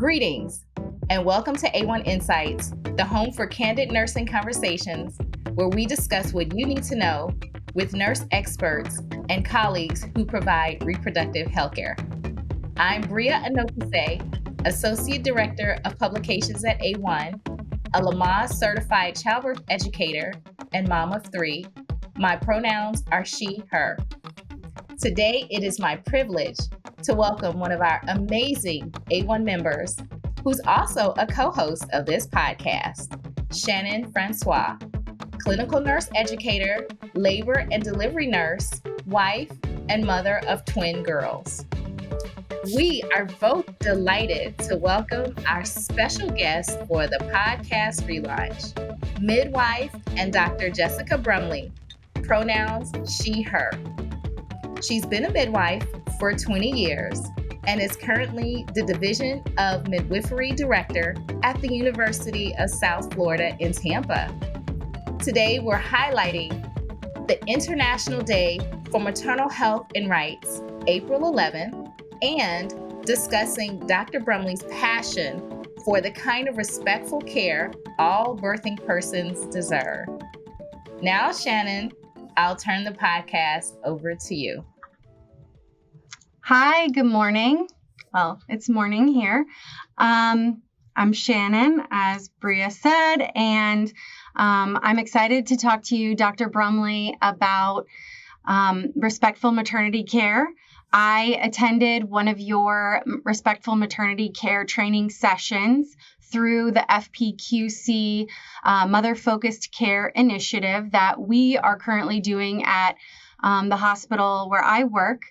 Greetings, and welcome to A1 Insights, the home for candid nursing conversations, where we discuss what you need to know with nurse experts and colleagues who provide reproductive healthcare. I'm Bria Anokise, Associate Director of Publications at A1, a Lamaze certified childbirth educator, and mom of three. My pronouns are she, her. Today, it is my privilege to welcome one of our amazing A1 members, who's also a co-host of this podcast, Shannon Francois, clinical nurse educator, labor and delivery nurse, wife, and mother of twin girls. We are both delighted to welcome our special guest for the podcast relaunch, Midwife and Dr. Jessica Brumley, pronouns she, her. She's been a midwife for 20 years and is currently the Division of Midwifery Director at the University of South Florida in Tampa. Today, we're highlighting the International Day for Maternal Health and Rights, April 11th, and discussing Dr. Brumley's passion for the kind of respectful care all birthing persons deserve. Now, Shannon, I'll turn the podcast over to you. Hi, good morning. Well, it's morning here. I'm Shannon, as Bria said, and I'm excited to talk to you, Dr. Brumley, about respectful maternity care. I attended one of your respectful maternity care training sessions through the FPQC Mother-Focused Care Initiative that we are currently doing at the hospital where I work.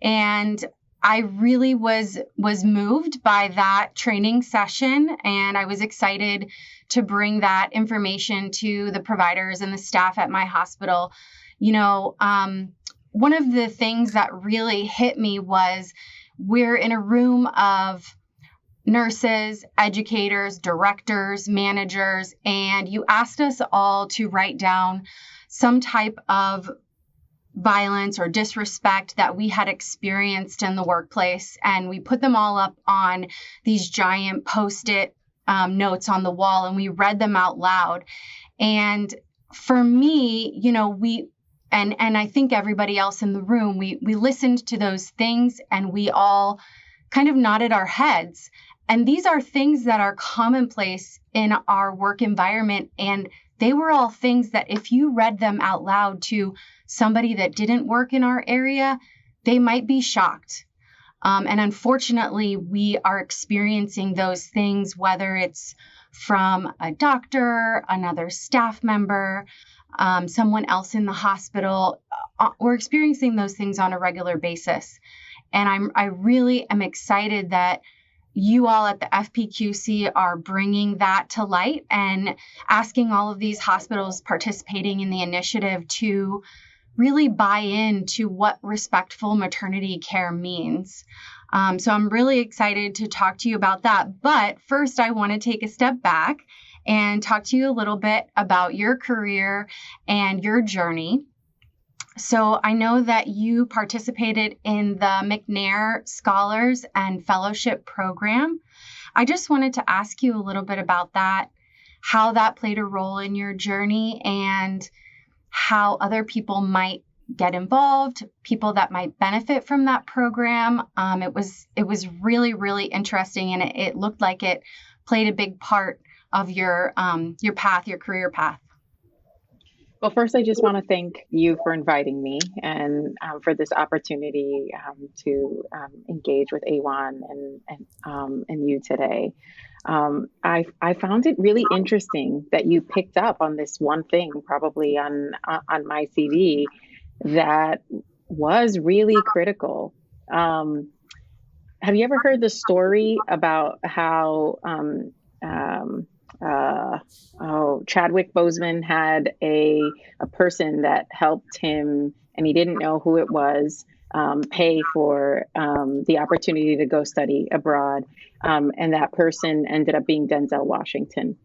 And I really was moved by that training session, and I was excited to bring that information to the providers and the staff at my hospital. You know, one of the things that really hit me was we're in a room of nurses, educators, directors, managers, and you asked us all to write down some type of violence or disrespect that we had experienced in the workplace. And we put them all up on these giant Post-it notes on the wall, and we read them out loud. And for me, you know, and I think everybody else in the room, we listened to those things and we all kind of nodded our heads. And these are things that are commonplace in our work environment. And they were all things that if you read them out loud to somebody that didn't work in our area, they might be shocked. And unfortunately, we are experiencing those things, whether it's from a doctor, another staff member, someone else in the hospital. We're experiencing those things on a regular basis. And I really am excited that you all at the FPQC are bringing that to light and asking all of these hospitals participating in the initiative to really buy into what respectful maternity care means. So I'm really excited to talk to you about that. But first, I want to take a step back and talk to you a little bit about your career and your journey. So I know that you participated in the McNair Scholars and Fellowship Program. I just wanted to ask you a little bit about that, how that played a role in your journey and how other people might get involved, people that might benefit from that program. It was really, really interesting, and it looked like it played a big part of your path, your career path. Well, first, I just want to thank you for inviting me and for this opportunity to engage with A1 and you today. I found it really interesting that you picked up on this one thing, probably on my CV, that was really critical. Have you ever heard the story about how Chadwick Boseman had a person that helped him, and he didn't know who it was, pay for the opportunity to go study abroad, and that person ended up being Denzel Washington.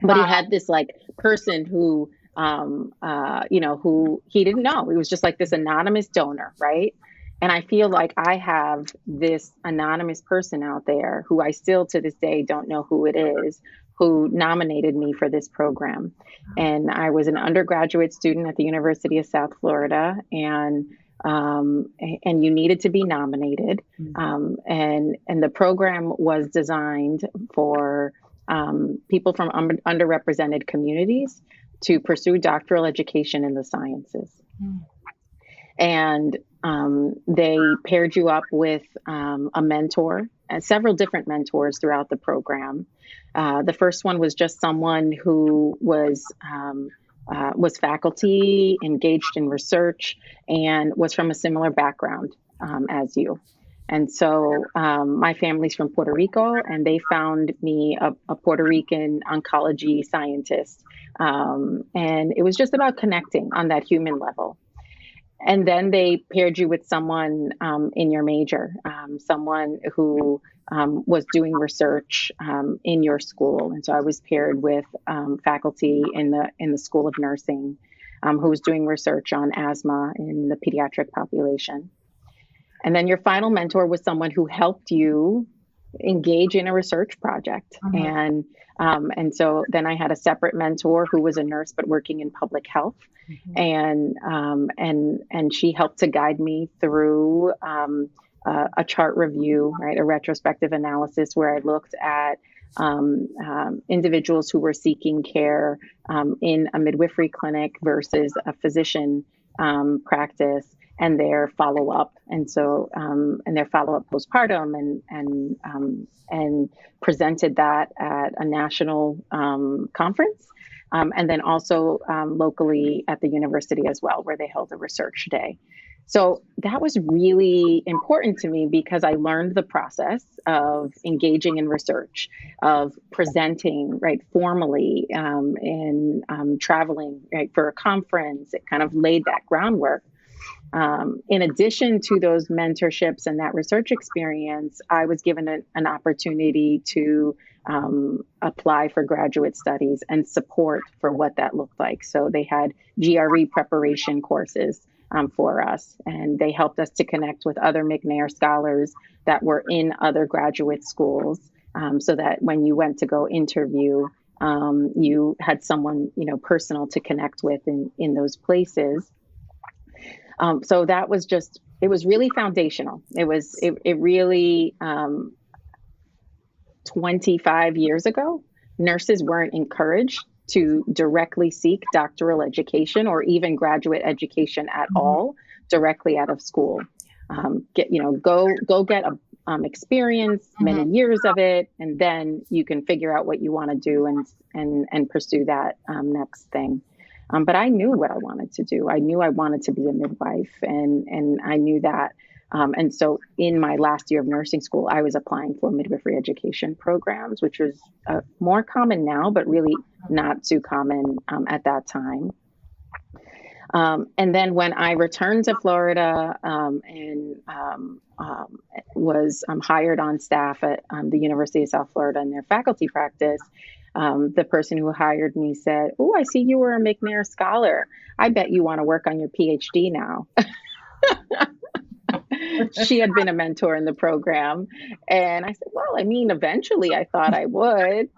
But he had this like person who who he didn't know. He was just like this anonymous donor, right? And I feel like I have this anonymous person out there who I still to this day don't know who it is, who nominated me for this program. And I was an undergraduate student at the University of South Florida, and you needed to be nominated. And the program was designed for people from underrepresented communities to pursue doctoral education in the sciences. And they paired you up with a mentor and several different mentors throughout the program. The first one was just someone who was faculty, engaged in research, and was from a similar background as you. And so my family's from Puerto Rico, and they found me a Puerto Rican oncology scientist. And it was just about connecting on that human level. And then they paired you with someone in your major, someone who was doing research in your school. And so I was paired with faculty in the School of Nursing who was doing research on asthma in the pediatric population. And then your final mentor was someone who helped you engage in a research project. And so then I had a separate mentor who was a nurse but working in public health. And she helped to guide me through a chart review, right? A retrospective analysis where I looked at individuals who were seeking care in a midwifery clinic versus a physician practice, and their follow-up. And so, and their follow-up postpartum, and presented that at a national conference. And then also locally at the university as well, where they held a research day. So that was really important to me because I learned the process of engaging in research, of presenting, right, formally, and traveling, right, for a conference. It kind of laid that groundwork. In addition to those mentorships and that research experience, I was given an opportunity to apply for graduate studies and support for what that looked like. So they had GRE preparation courses for us, and they helped us to connect with other McNair scholars that were in other graduate schools, so that when you went to go interview, you had someone, personal to connect with in those places. So that was it was really foundational. It really, 25 years ago, nurses weren't encouraged to directly seek doctoral education or even graduate education at all directly out of school. Go get experience, many years of it, and then you can figure out what you want to do and pursue that next thing. But I knew what I wanted to do. I knew I wanted to be a midwife, and I knew that. And so in my last year of nursing school, I was applying for midwifery education programs, which was more common now, but really not too common at that time. And then when I returned to Florida and was hired on staff at the University of South Florida in their faculty practice, the person who hired me said, "Oh, I see you were a McNair scholar. I bet you want to work on your PhD now." She had been a mentor in the program. And I said, "Well, I mean, eventually I thought I would."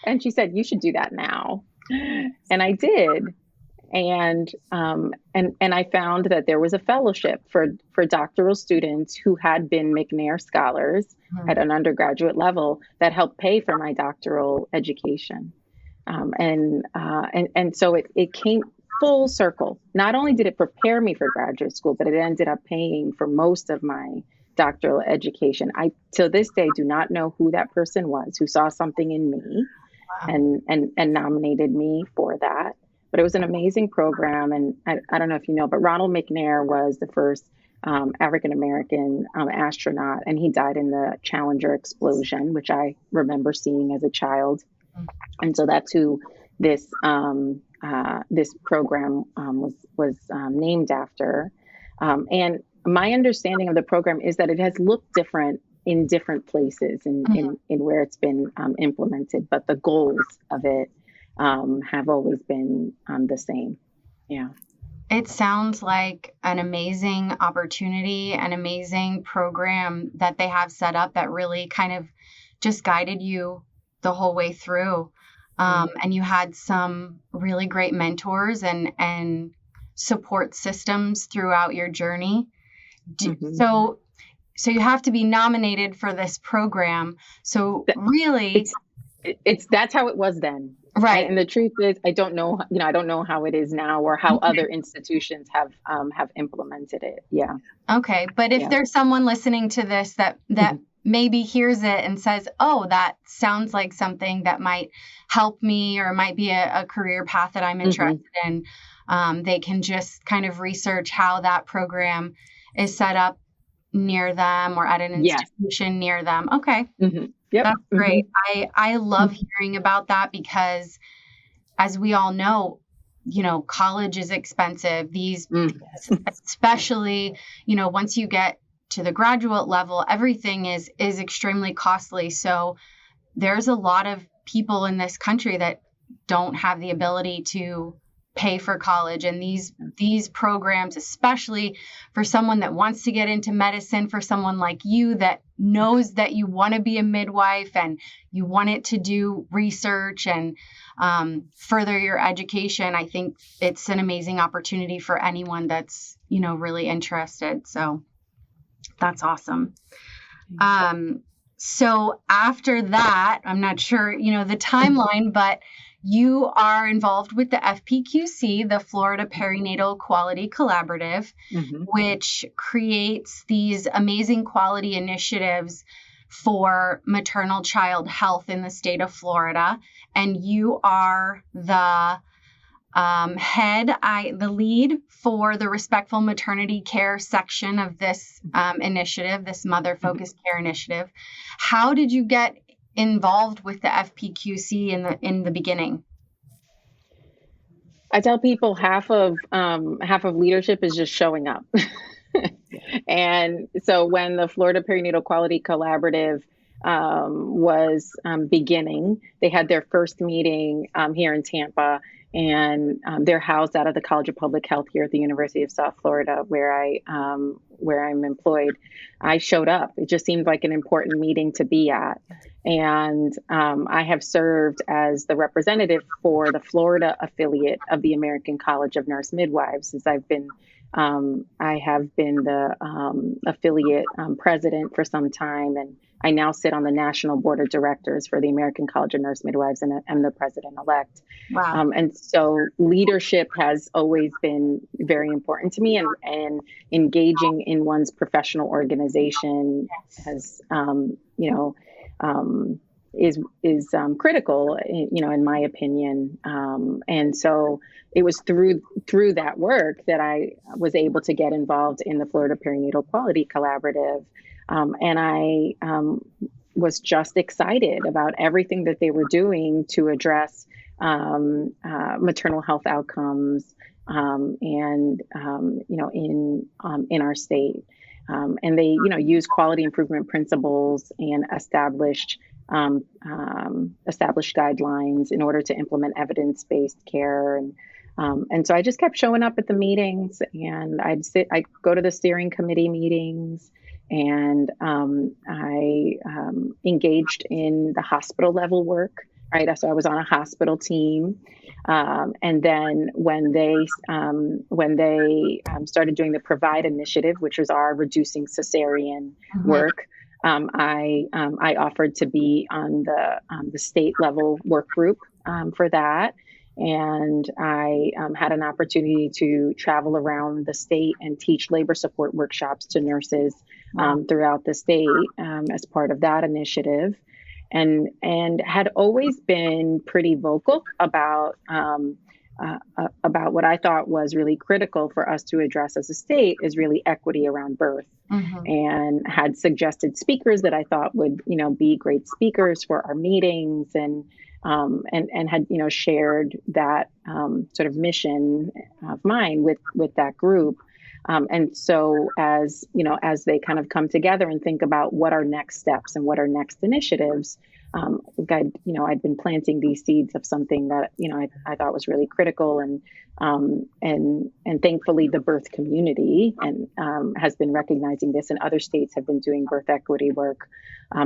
And she said, "You should do that now." And I did. And I found that there was a fellowship for doctoral students who had been McNair scholars at an undergraduate level that helped pay for my doctoral education. And so it came full circle. Not only did it prepare me for graduate school, but it ended up paying for most of my doctoral education. I, to this day, do not know who that person was who saw something in me and nominated me for that. But it was an amazing program. And I don't know if you know, but Ronald McNair was the first African-American astronaut, and he died in the Challenger explosion, which I remember seeing as a child. And so that's who this program was named after. And my understanding of the program is that it has looked different in different places in where it's been implemented, but the goals of it have always been the same. Yeah. It sounds like an amazing opportunity, an amazing program that they have set up that really kind of just guided you the whole way through. And you had some really great mentors and support systems throughout your journey. So you have to be nominated for this program. So really, that's how it was then. Right. And the truth is, I don't know how it is now or how other institutions have implemented it. Yeah. Okay. But if there's someone listening to this that maybe hears it and says, oh, that sounds like something that might help me or might be a career path that I'm interested in, they can just kind of research how that program is set up near them or at an institution near them. Okay. Yep. That's great. I love hearing about that because, as we all know, college is expensive. These, especially, once you get to the graduate level, everything is extremely costly. So there's a lot of people in this country that don't have the ability to pay for college, and these programs, especially for someone that wants to get into medicine, for someone like you that knows that you want to be a midwife and you want it to do research and further your education, I think it's an amazing opportunity for anyone that's really interested. So that's awesome. So after that, I'm not sure the timeline, but you are involved with the FPQC, the Florida Perinatal Quality Collaborative, which creates these amazing quality initiatives for maternal child health in the state of Florida. And you are the the lead for the Respectful Maternity Care section of this initiative, this mother-focused care initiative. How did you get involved with the FPQC in the beginning? I tell people half of leadership is just showing up. And so when the Florida Perinatal Quality Collaborative was beginning, they had their first meeting here in Tampa, and they're housed out of the College of Public Health here at the University of South Florida, where I'm employed. I showed up. It just seemed like an important meeting to be at. And I have served as the representative for the Florida affiliate of the American College of Nurse Midwives since I have been the affiliate president for some time, and I now sit on the national board of directors for the American College of Nurse Midwives, and I'm the president-elect. Wow. And so leadership has always been very important to me, and engaging in one's professional organization has, is critical, in my opinion. And so it was through that work that I was able to get involved in the Florida Perinatal Quality Collaborative. And I was just excited about everything that they were doing to address maternal health outcomes, in our state. And they, use quality improvement principles and established guidelines in order to implement evidence-based care. And so I just kept showing up at the meetings, and I'd go to the steering committee meetings, and I engaged in the hospital level work. Right. So I was on a hospital team. And then when they started doing the Provide initiative, which was our reducing cesarean work, I offered to be on the state level work group for that. And I had an opportunity to travel around the state and teach labor support workshops to nurses throughout the state as part of that initiative. And had always been pretty vocal about what I thought was really critical for us to address as a state is really equity around birth, and had suggested speakers that I thought would, be great speakers for our meetings, and had, shared that sort of mission of mine with that group. And so as, as they kind of come together and think about what are next steps and what are next initiatives, I think I'd been planting these seeds of something that, I thought was really critical, and thankfully the birth community has been recognizing this, and other states have been doing birth equity work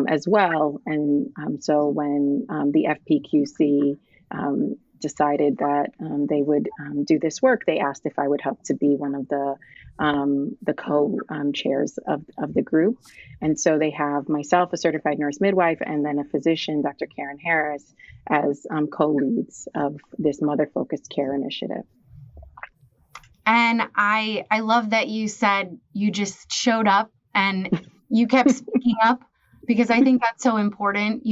as well. And so when the FPQC decided that they would do this work, they asked if I would help to be one of the co-chairs of the group. And so they have myself, a certified nurse midwife, and then a physician, Dr. Karen Harris, as co-leads of this mother-focused care initiative. And I love that you said you just showed up and you kept speaking up, because I think that's so important.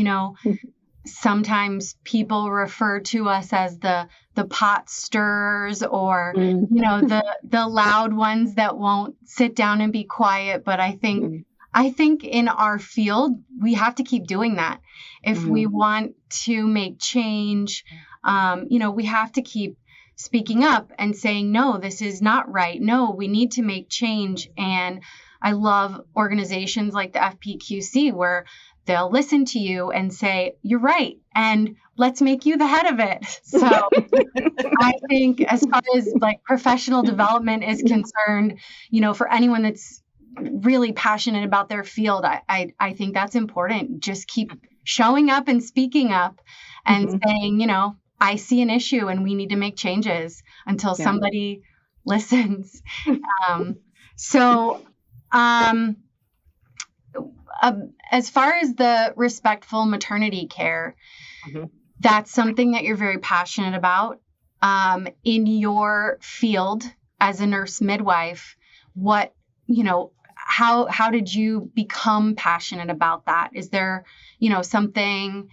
Sometimes people refer to us as the pot stirrers, or the loud ones that won't sit down and be quiet. But I think in our field we have to keep doing that if we want to make change. We have to keep speaking up and saying, no, this is not right. No, we need to make change. And I love organizations like the FPQC, where they'll listen to you and say, you're right, and let's make you the head of it. So I think as far as like professional development is concerned, for anyone that's really passionate about their field, I think that's important. Just keep showing up and speaking up and saying, I see an issue and we need to make changes until somebody listens. As far as the respectful maternity care, that's something that you're very passionate about. In your field as a nurse midwife, how did you become passionate about that? Is there, something,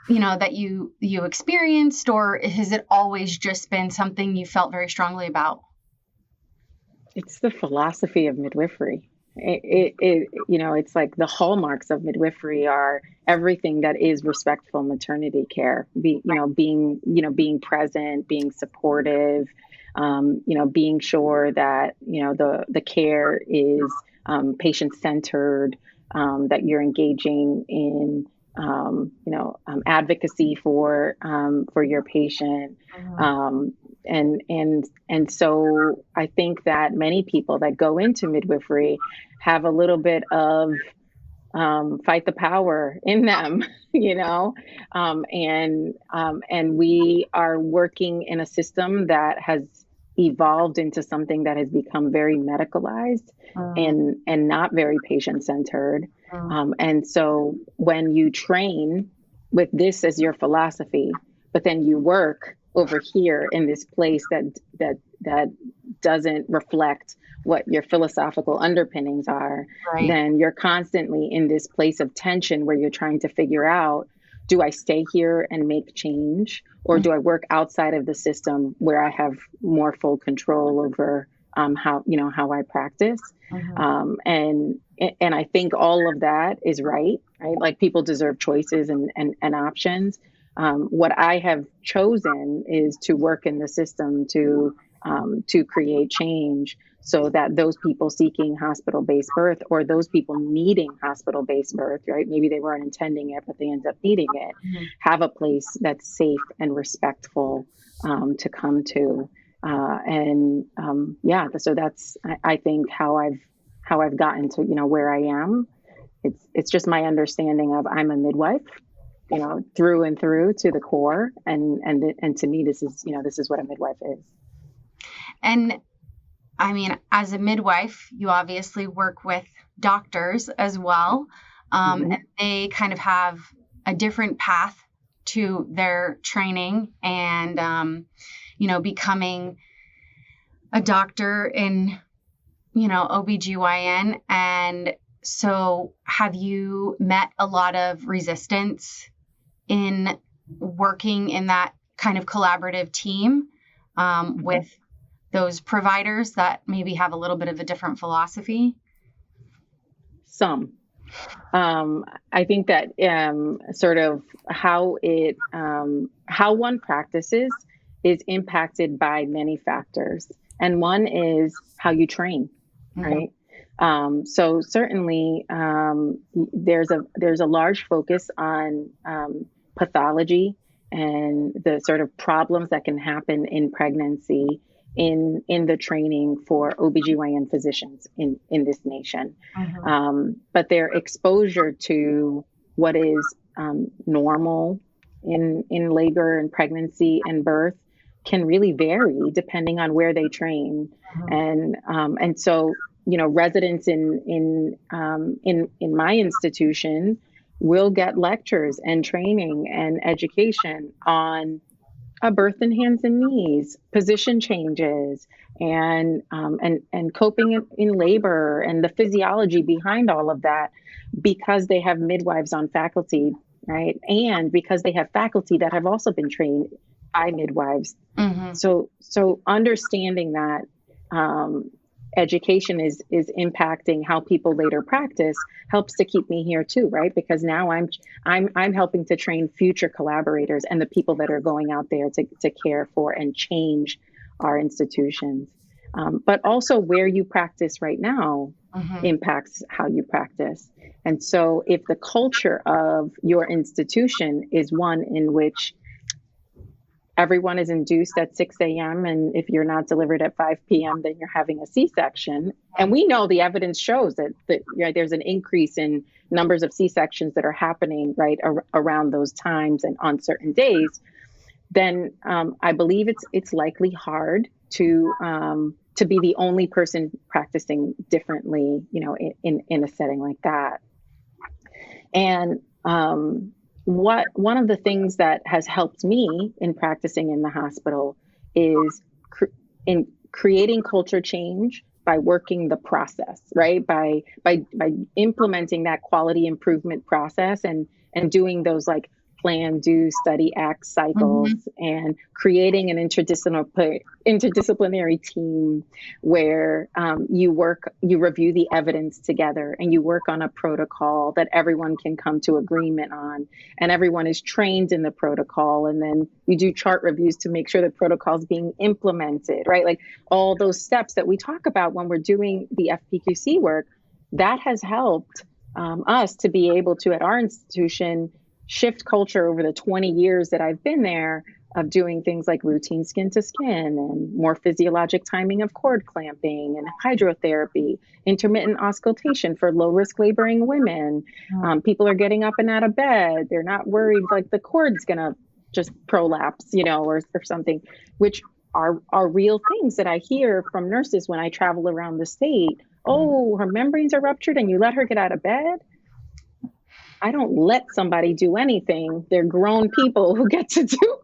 that you experienced, or has it always just been something you felt very strongly about? It's the philosophy of midwifery. It's like the hallmarks of midwifery are everything that is respectful maternity care, being present, being supportive, being sure that, the care is patient-centered, that you're engaging in, advocacy for your patient. And so I think that many people that go into midwifery have a little bit of fight the power in them, and we are working in a system that has evolved into something that has become very medicalized and not very patient-centered. And so when you train with this as your philosophy, but then you work over here in this place that doesn't reflect what your philosophical underpinnings are, then you're constantly in this place of tension where you're trying to figure out, do I stay here and make change, or do I work outside of the system where I have more full control over how I practice? And I think all of that is right? Like, people deserve choices and options. What I have chosen is to work in the system to create change, so that those people seeking hospital-based birth, or those people needing hospital-based birth, maybe they weren't intending it, but they end up needing it, have a place that's safe and respectful to come to. So that's, I think, how I've gotten to, where I am. It's just my understanding of, I'm a midwife, through and through, to the core. And to me, this is what a midwife is. And I mean, as a midwife, you obviously work with doctors as well. And they kind of have a different path to their training and, becoming a doctor in, OBGYN. And so have you met a lot of resistance in working in that kind of collaborative team with those providers that maybe have a little bit of a different philosophy? Some. I think that sort of how one practices is impacted by many factors. And one is how you train. right? So certainly there's a large focus on pathology and the sort of problems that can happen in pregnancy in the training for OBGYN physicians in this nation. But their exposure to what is normal in labor and pregnancy and birth can really vary depending on where they train. And so, residents in my institution will get lectures and training and education on a birth in hands and knees, position changes, and coping in labor and the physiology behind all of that, because they have midwives on faculty, right? And because they have faculty that have also been trained by midwives. So understanding that education is impacting how people later practice helps to keep me here too, right? Because now I'm helping to train future collaborators and the people that are going out there to care for and change our institutions. But also where you practice right now impacts how you practice. And so if the culture of your institution is one in which everyone is induced at 6 a.m. and if you're not delivered at 5 p.m., then you're having a C-section. And we know the evidence shows that there's an increase in numbers of C-sections that are happening right around those times and on certain days. Then I believe it's likely hard to be the only person practicing differently, in a setting like that. And one of the things that has helped me in practicing in the hospital is in creating culture change by working the process, right? By implementing that quality improvement process and doing those like plan, do, study, act cycles, and creating an interdisciplinary team where you review the evidence together and you work on a protocol that everyone can come to agreement on, and everyone is trained in the protocol, and then you do chart reviews to make sure the protocol is being implemented, right? Like all those steps that we talk about when we're doing the FPQC work, that has helped us to be able to, at our institution, shift culture over the 20 years that I've been there of doing things like routine skin to skin and more physiologic timing of cord clamping and hydrotherapy, intermittent auscultation for low risk laboring women. People are getting up and out of bed. They're not worried like the cord's going to just prolapse, or something, which are real things that I hear from nurses when I travel around the state. Oh, her membranes are ruptured and you let her get out of bed? I don't let somebody do anything. They're grown people who get to do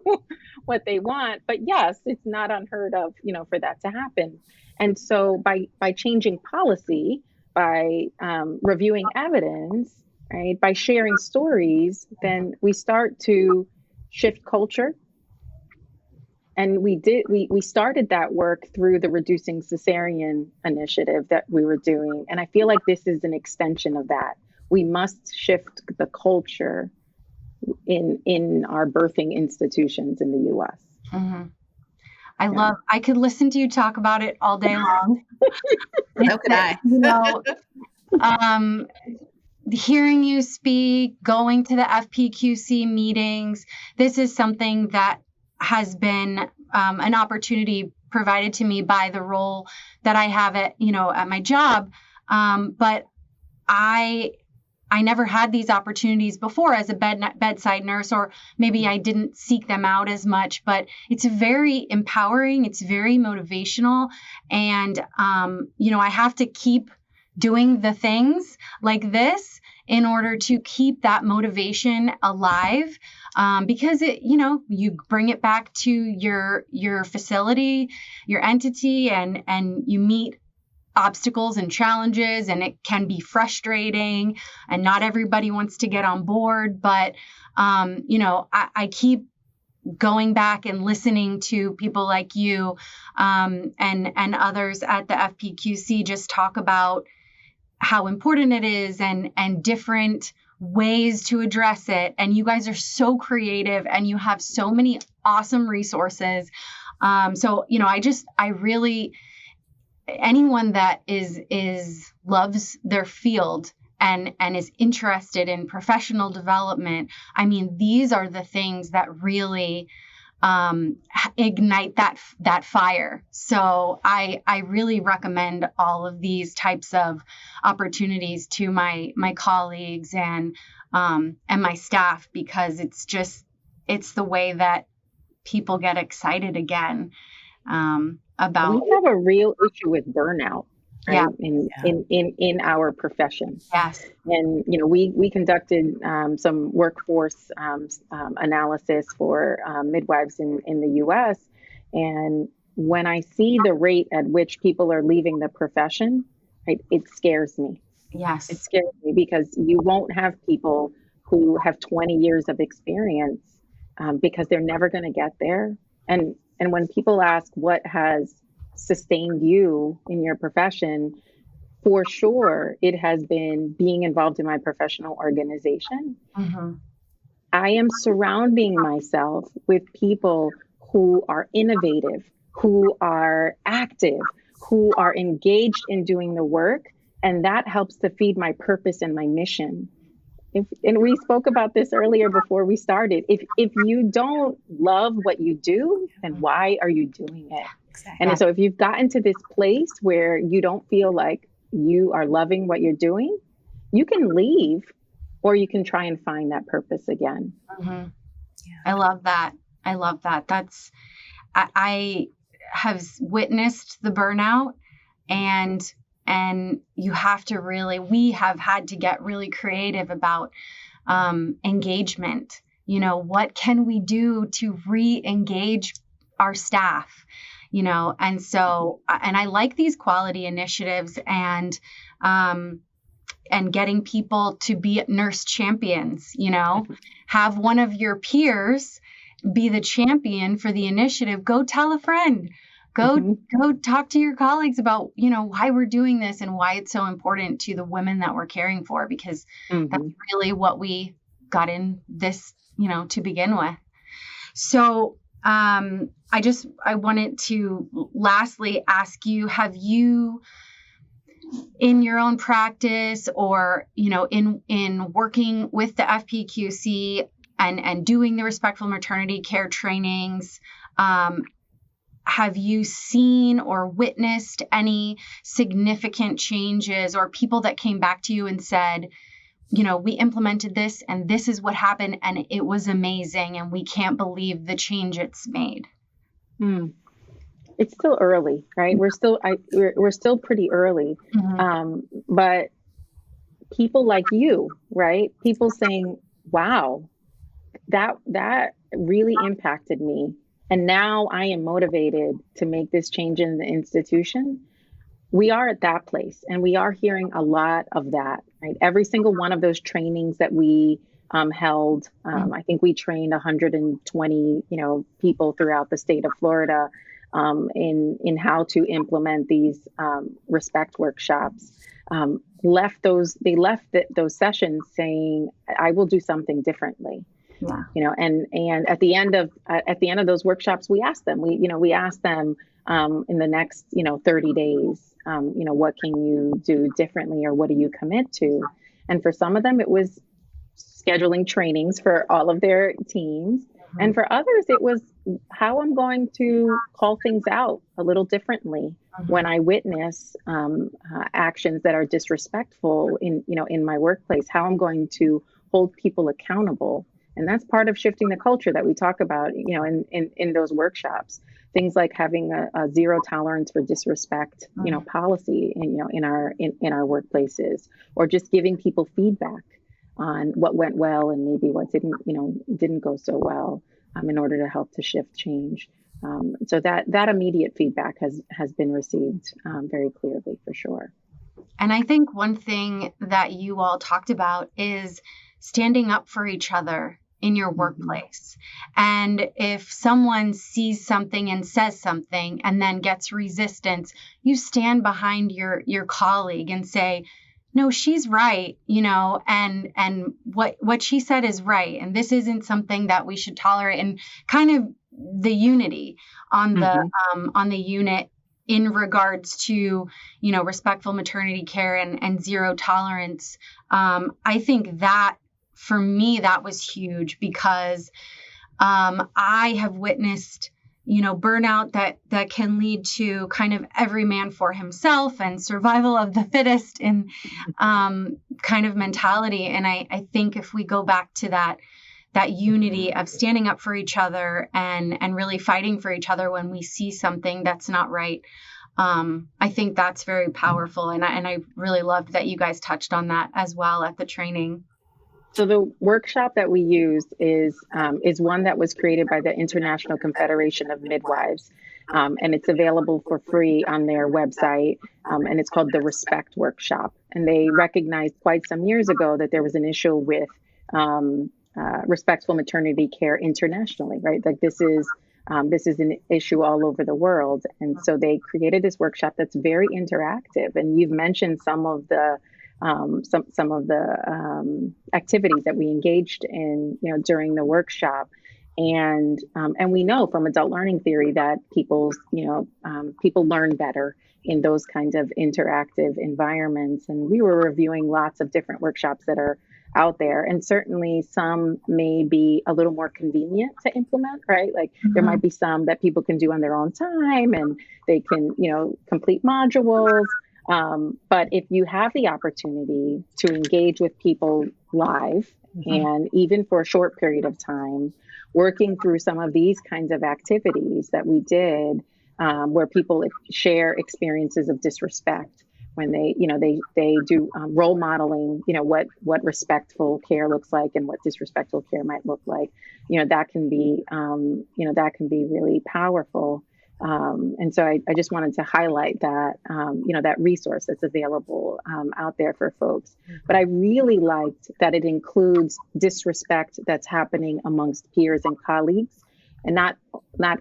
what they want. But yes, it's not unheard of, for that to happen. And so by changing policy, by reviewing evidence, right, by sharing stories, then we start to shift culture. And we started that work through the Reducing Cesarean initiative that we were doing. And I feel like this is an extension of that. We must shift the culture in our birthing institutions in the U.S. I could listen to you talk about it all day long. So could I. Hearing you speak, going to the FPQC meetings, this is something that has been an opportunity provided to me by the role that I have at my job. But I never had these opportunities before as a bedside nurse, or maybe I didn't seek them out as much, but it's very empowering. It's very motivational. And, I have to keep doing the things like this in order to keep that motivation alive. Because you bring it back to your facility, your entity, and you meet obstacles and challenges, and it can be frustrating, and not everybody wants to get on board. But, I keep going back and listening to people like you and others at the FPQC just talk about how important it is and different ways to address it. And you guys are so creative and you have so many awesome resources. I really anyone that loves their field and is interested in professional development, I mean, these are the things that really ignite that fire. So I really recommend all of these types of opportunities to my colleagues and my staff, because it's the way that people get excited again about. We have a real issue with burnout, right? Yeah. In our profession. Yes. And, we conducted some workforce analysis for midwives in the US. And when I see the rate at which people are leaving the profession, right, it scares me. Yes. It scares me because you won't have people who have 20 years of experience because they're never going to get there. And when people ask what has sustained you in your profession, for sure, it has been being involved in my professional organization. Mm-hmm. I am surrounding myself with people who are innovative, who are active, who are engaged in doing the work, and that helps to feed my purpose and my mission. And we spoke about this earlier before we started. If you don't love what you do, then why are you doing it? Exactly. And so if you've gotten to this place where you don't feel like you are loving what you're doing, you can leave, or you can try and find that purpose again. Mm-hmm. Yeah. I love that. I have witnessed the burnout, and you have to we have had to get really creative about engagement. What can we do to re-engage our staff? And so, and I like these quality initiatives and getting people to be nurse champions, have one of your peers be the champion for the initiative. Go tell a friend, go talk to your colleagues about, why we're doing this and why it's so important to the women that we're caring for, because that's really what we got in this, to begin with. So, I wanted to lastly ask you, have you, in your own practice or, in working with the FPQC and doing the respectful maternity care trainings, have you seen or witnessed any significant changes, or people that came back to you and said, we implemented this and this is what happened and it was amazing and we can't believe the change it's made? It's still early, right? We're still pretty early. Mm-hmm. But people like you, right? People saying, wow, that really impacted me. And now I am motivated to make this change in the institution. We are at that place, and we are hearing a lot of that, right? Every single one of those trainings that we held, I think we trained 120, people throughout the state of Florida in how to implement these respect workshops. Left those sessions saying, I will do something differently. Yeah. And at the end of those workshops, we asked them, in the next, 30 days, what can you do differently, or what do you commit to? And for some of them, it was scheduling trainings for all of their teams. Mm-hmm. And for others, it was how I'm going to call things out a little differently when I witness actions that are disrespectful in my workplace, how I'm going to hold people accountable. And that's part of shifting the culture that we talk about, in those workshops. Things like having a zero tolerance for disrespect, policy, in our workplaces, or just giving people feedback on what went well and maybe what didn't go so well, in order to help to shift change. So that immediate feedback has been received very clearly, for sure. And I think one thing that you all talked about is standing up for each other in your workplace. And if someone sees something and says something and then gets resistance, you stand behind your colleague and say, no, she's right, and what she said is right. And this isn't something that we should tolerate, and kind of the unity on the unit in regards to, respectful maternity care and zero tolerance. I think that for me, that was huge because I have witnessed, burnout that can lead to kind of every man for himself and survival of the fittest and kind of mentality. And I think if we go back to that unity of standing up for each other and really fighting for each other when we see something that's not right, I think that's very powerful. And I really loved that you guys touched on that as well at the training. So the workshop that we used is one that was created by the International Confederation of Midwives, and it's available for free on their website, and it's called the Respect Workshop. And they recognized quite some years ago that there was an issue with respectful maternity care internationally, right? Like this is an issue all over the world, and so they created this workshop that's very interactive. And you've mentioned some of the activities that we engaged in, during the workshop, and we know from adult learning theory that people learn better in those kinds of interactive environments. And we were reviewing lots of different workshops that are out there, and certainly some may be a little more convenient to implement, right? Like there might be some that people can do on their own time, and they can, complete modules. But if you have the opportunity to engage with people live, and even for a short period of time, working through some of these kinds of activities that we did, where people share experiences of disrespect when they do role modeling, what respectful care looks like and what disrespectful care might look like, that can be really powerful. And so I just wanted to highlight that, that resource that's available out there for folks. But I really liked that it includes disrespect that's happening amongst peers and colleagues, and not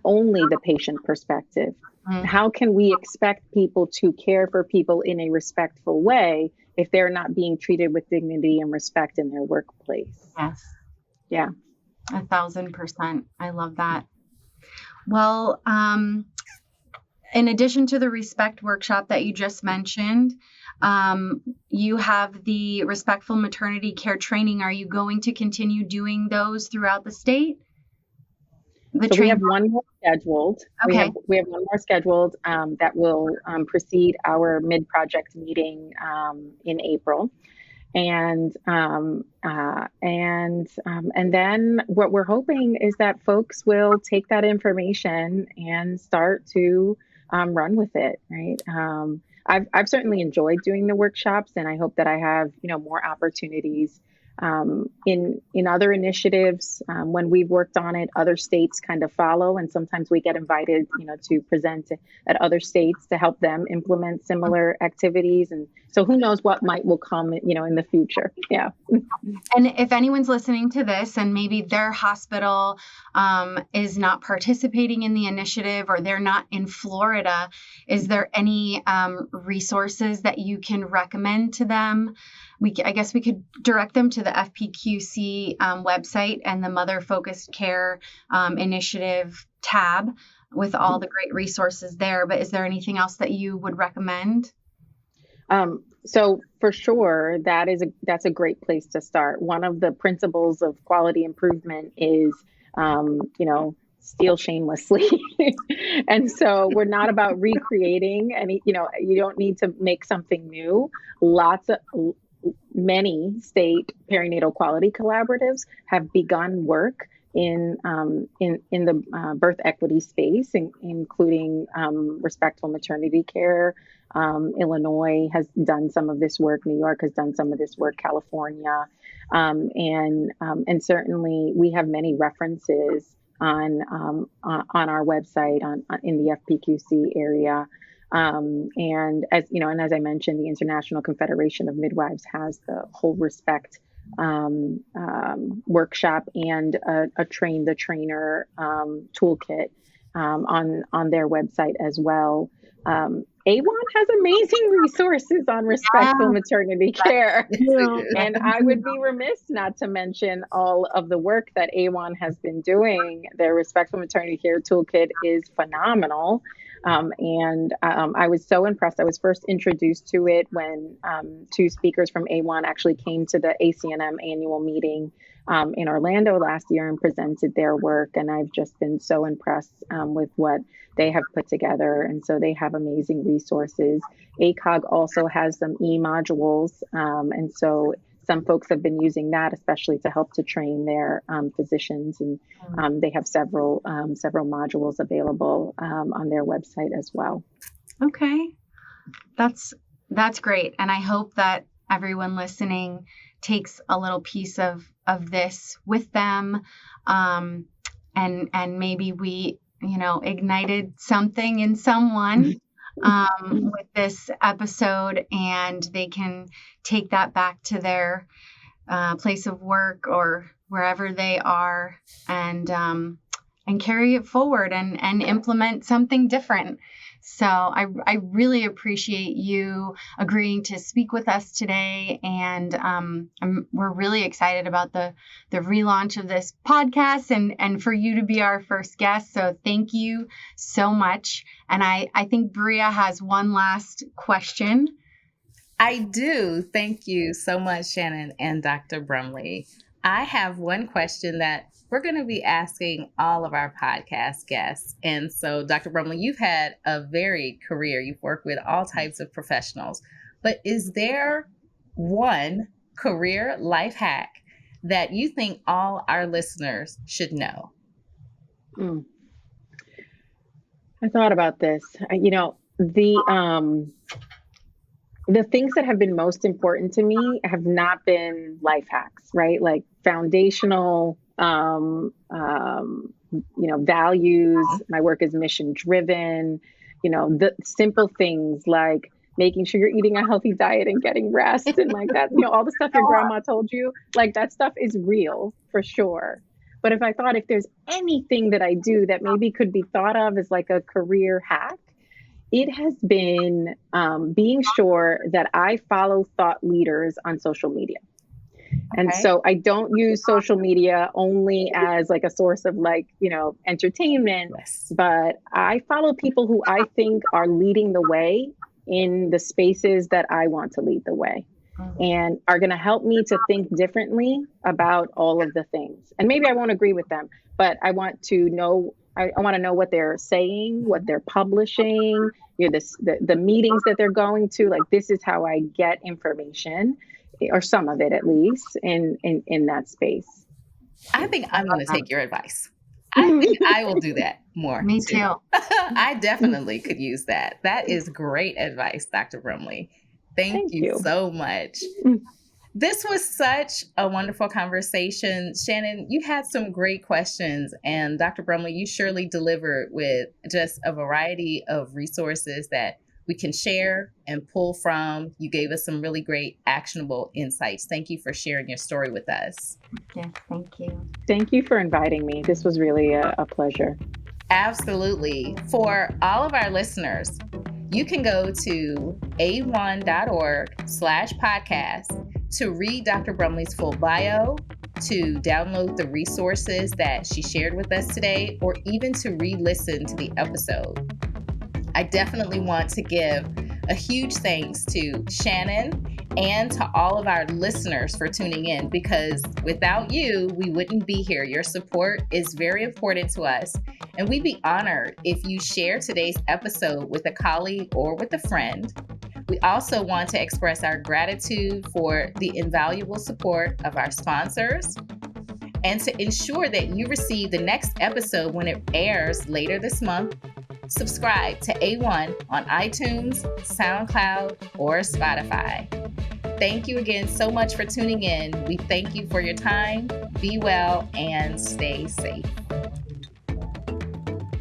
only the patient perspective. How can we expect people to care for people in a respectful way if they're not being treated with dignity and respect in their workplace? Yes. Yeah. 1,000%. I love that. Well, in addition to the respect workshop that you just mentioned, you have the respectful maternity care training. Are you going to continue doing those throughout the state? We have one more scheduled. Okay. We have one more scheduled that will precede our mid-project meeting in April. And then what we're hoping is that folks will take that information and start to run with it, right? I've certainly enjoyed doing the workshops, and I hope that I have more opportunities in other initiatives. When we've worked on it, other states kind of follow, and sometimes we get invited to present at other states to help them implement similar activities. And so who knows what will come in the future. Yeah. And if anyone's listening to this and maybe their hospital is not participating in the initiative, or they're not in Florida, is there any resources that you can recommend to them? I guess we could direct them to the FPQC website and the Mother Focused Care Initiative tab with all the great resources there. But is there anything else that you would recommend? So for sure, that's a great place to start. One of the principles of quality improvement is, steal shamelessly. And so we're not about recreating any, you don't need to make something new. Many state perinatal quality collaboratives have begun work in the birth equity space, including respectful maternity care. Illinois has done some of this work. New York has done some of this work. California, and certainly we have many references on our website in the FPQC area. And as I mentioned, the International Confederation of Midwives has the whole respect workshop and a train the trainer toolkit on their website as well. A1 has amazing resources on respectful maternity care. And I would be remiss not to mention all of the work that A1 has been doing. Their respectful maternity care toolkit is phenomenal. I was so impressed. I was first introduced to it when two speakers from A1 actually came to the ACNM annual meeting in Orlando last year and presented their work. And I've just been so impressed with what they have put together. And so they have amazing resources. ACOG also has some e-modules. And so some folks have been using that, especially to help to train their physicians. And they have several modules available on their website as well. Okay. That's great. And I hope that everyone listening takes a little piece of this with them. And maybe we, ignited something in someone with this episode, and they can take that back to their place of work or wherever they are and carry it forward and implement something different. So I really appreciate you agreeing to speak with us today. And we're really excited about the relaunch of this podcast and for you to be our first guest. So thank you so much. And I think Bria has one last question. I do. Thank you so much, Shannon and Dr. Brumley. I have one question that we're going to be asking all of our podcast guests. And so, Dr. Brumley, you've had a varied career. You've worked with all types of professionals. But is there one career life hack that you think all our listeners should know? I thought about this. The things that have been most important to me have not been life hacks, right? Like foundational, values. My work is mission driven, the simple things like making sure you're eating a healthy diet and getting rest and like that, all the stuff your grandma told you, like that stuff is real for sure. But if there's anything that I do that maybe could be thought of as like a career hack, it has been being sure that I follow thought leaders on social media. And so I don't use social media only as like a source of entertainment, but I follow people who I think are leading the way in the spaces that I want to lead the way and are going to help me to think differently about all of the things. And maybe I won't agree with them, but I want to know what they're saying, what they're publishing, the meetings that they're going to. Like, this is how I get information, or some of it at least, in that space. I think I'm going to take your advice. I think I will do that more. Me too. I definitely could use that. That is great advice, Dr. Brumley. Thank you so much. This was such a wonderful conversation. Shannon, you had some great questions, and Dr. Brumley, you surely delivered with just a variety of resources that we can share and pull from. You gave us some really great actionable insights. Thank you for sharing your story with us. Yes, thank you. Thank you for inviting me. This was really a pleasure. Absolutely. For all of our listeners, you can go to a1.org/podcast to read Dr. Brumley's full bio, to download the resources that she shared with us today, or even to re-listen to the episode. I definitely want to give a huge thanks to Shannon and to all of our listeners for tuning in, because without you, we wouldn't be here. Your support is very important to us, and we'd be honored if you share today's episode with a colleague or with a friend. We also want to express our gratitude for the invaluable support of our sponsors, and to ensure that you receive the next episode when it airs later this month. Subscribe to A1 on iTunes, SoundCloud, or Spotify. Thank you again so much for tuning in. We thank you for your time. Be well and stay safe.